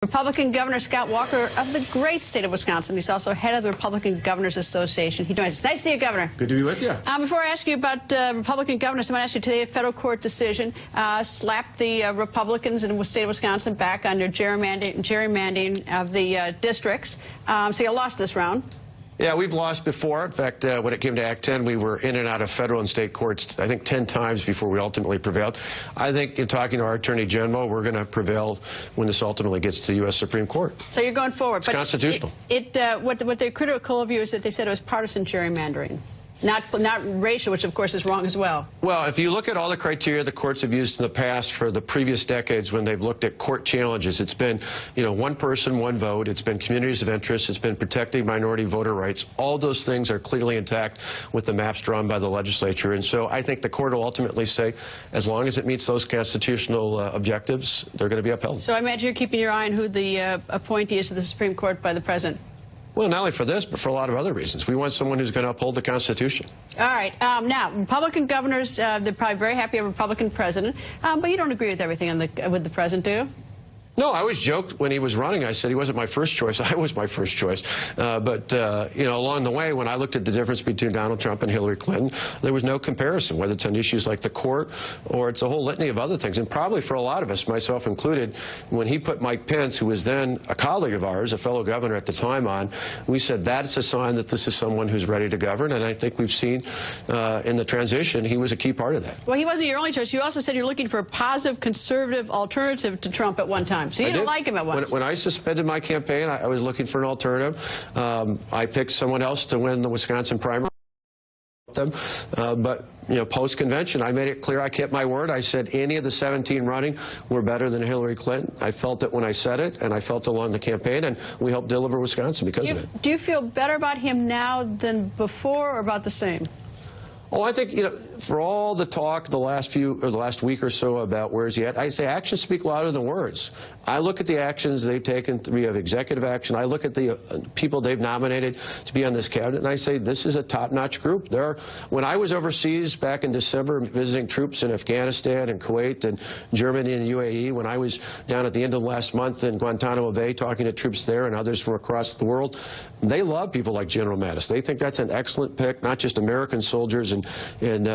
Republican Governor Scott Walker of the great state of Wisconsin. He's also head of the Republican Governors Association. He joins us. Nice to see you, Governor. Good to be with you. Before I ask you about Republican governors, I want to ask you today, a federal court decision slapped the Republicans in the state of Wisconsin back on their gerrymandering of the districts. So you lost this round. Yeah, we've lost before. In fact, when it came to Act 10, we were in and out of federal and state courts, I think, 10 times before we ultimately prevailed. I think in talking to our Attorney General, we're going to prevail when this ultimately gets to the U.S. Supreme Court. So you're going forward. It's constitutional. What they're critical of you is that they said it was partisan gerrymandering. Not racial, which of course is wrong as well. Well, if you look at all the criteria the courts have used in the past for the previous decades when they've looked at court challenges, it's been, one person, one vote. It's been communities of interest. It's been protecting minority voter rights. All those things are clearly intact with the maps drawn by the legislature. And so I think the court will ultimately say, as long as it meets those constitutional objectives, they're going to be upheld. So I imagine you're keeping your eye on who the appointee is to the Supreme Court by the president. Well, not only for this, but for a lot of other reasons. We want someone who's going to uphold the Constitution. All right. Now, Republican governors, they're probably very happy to have a Republican president, but you don't agree with everything with the president, do you? No, I always joked when he was running. I said he wasn't my first choice. I was my first choice. But along the way, when I looked at the difference between Donald Trump and Hillary Clinton, there was no comparison, whether it's on issues like the court or it's a whole litany of other things. And probably for a lot of us, myself included, when he put Mike Pence, who was then a colleague of ours, a fellow governor at the time, on, we said that's a sign that this is someone who's ready to govern. And I think we've seen in the transition, he was a key part of that. Well, he wasn't your only choice. You also said you're looking for a positive, conservative alternative to Trump at one time. So you didn't like him at once. When I suspended my campaign, I was looking for an alternative. I picked someone else to win the Wisconsin primary. But post-convention, I made it clear I kept my word. I said any of the 17 running were better than Hillary Clinton. I felt it when I said it, and I felt it along the campaign, and we helped deliver Wisconsin because of it. Do you feel better about him now than before, or about the same? Oh, I think, for all the talk the last week or so about where is he at, I say actions speak louder than words. I look at the actions they've taken. We have executive action. I look at the people they've nominated to be on this cabinet, and I say this is a top-notch group. When I was overseas back in December visiting troops in Afghanistan and Kuwait and Germany and UAE, when I was down at the end of last month in Guantanamo Bay talking to troops there and others from across the world, they love people like General Mattis. They think that's an excellent pick, not just American soldiers and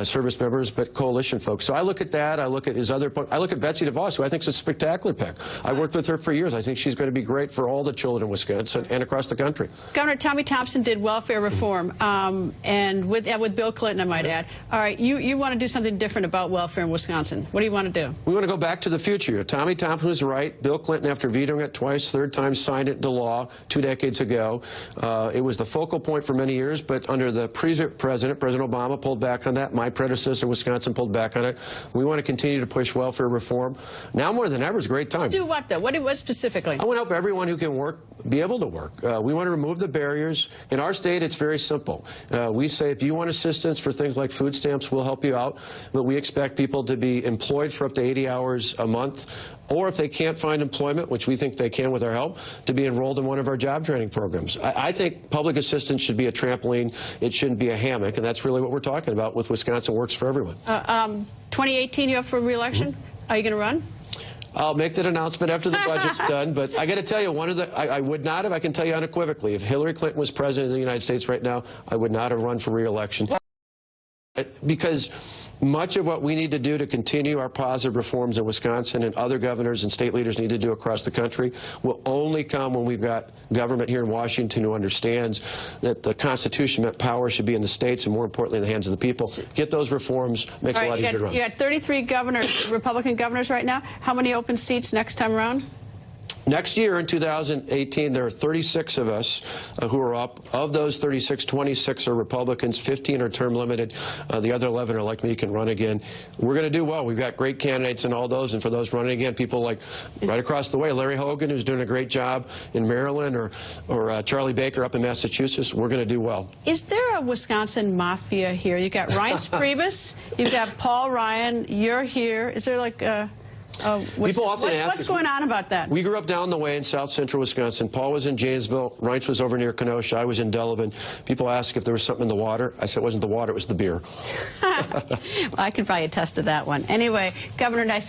service members, but coalition folks. So I look at that. I look at his other. I look at Betsy DeVos, who I think is a spectacular pick. I've worked with her for years. I think she's going to be great for all the children in Wisconsin and across the country. Governor Tommy Thompson did welfare reform, and with Bill Clinton, I might add. All right, you want to do something different about welfare in Wisconsin. What do you want to do? We want to go back to the future. Tommy Thompson was right. Bill Clinton, after vetoing it twice, third time signed it into law 2 decades ago. It was the focal point for many years, but under the President Obama pulled back on that. My predecessor, Wisconsin, pulled back on it. We want to continue to push welfare reform. Now more than ever is a great time. To do what, though? What specifically? I want to help everyone who can work be able to work. We want to remove the barriers. In our state, it's very simple. We say if you want assistance for things like food stamps, we'll help you out. But we expect people to be employed for up to 80 hours a month, or if they can't find employment, which we think they can with our help, to be enrolled in one of our job training programs. I think public assistance should be a trampoline. It shouldn't be a hammock, and that's really what we're talking about with Wisconsin Works for Everyone. 2018, you up for re-election? Are you going to run? I'll make that announcement after the budget's done, but I got to tell you, I would not have, I can tell you unequivocally, if Hillary Clinton was president of the United States right now, I would not have run for re-election. Because much of what we need to do to continue our positive reforms in Wisconsin and other governors and state leaders need to do across the country will only come when we've got government here in Washington who understands that the Constitution meant power should be in the states and, more importantly, in the hands of the people. Get those reforms, makes it a lot easier to run. You got 33 governors, Republican governors right now. How many open seats next time around? Next year, in 2018, there are 36 of us who are up. Of those 36, 26 are Republicans, 15 are term limited. The other 11 are like me, can run again. We're going to do well. We've got great candidates in all those, and for those running again, people like right across the way, Larry Hogan, who's doing a great job in Maryland, or Charlie Baker up in Massachusetts, we're going to do well. Is there a Wisconsin mafia here? You've got Reince Priebus, you've got Paul Ryan, you're here. Is there like a... People often ask what's going on about that? We grew up down the way in south central Wisconsin. Paul was in Janesville. Reince was over near Kenosha. I was in Delavan. People ask if there was something in the water. I said it wasn't the water, it was the beer. Well, I can probably attest to that one. Anyway, Governor, nice.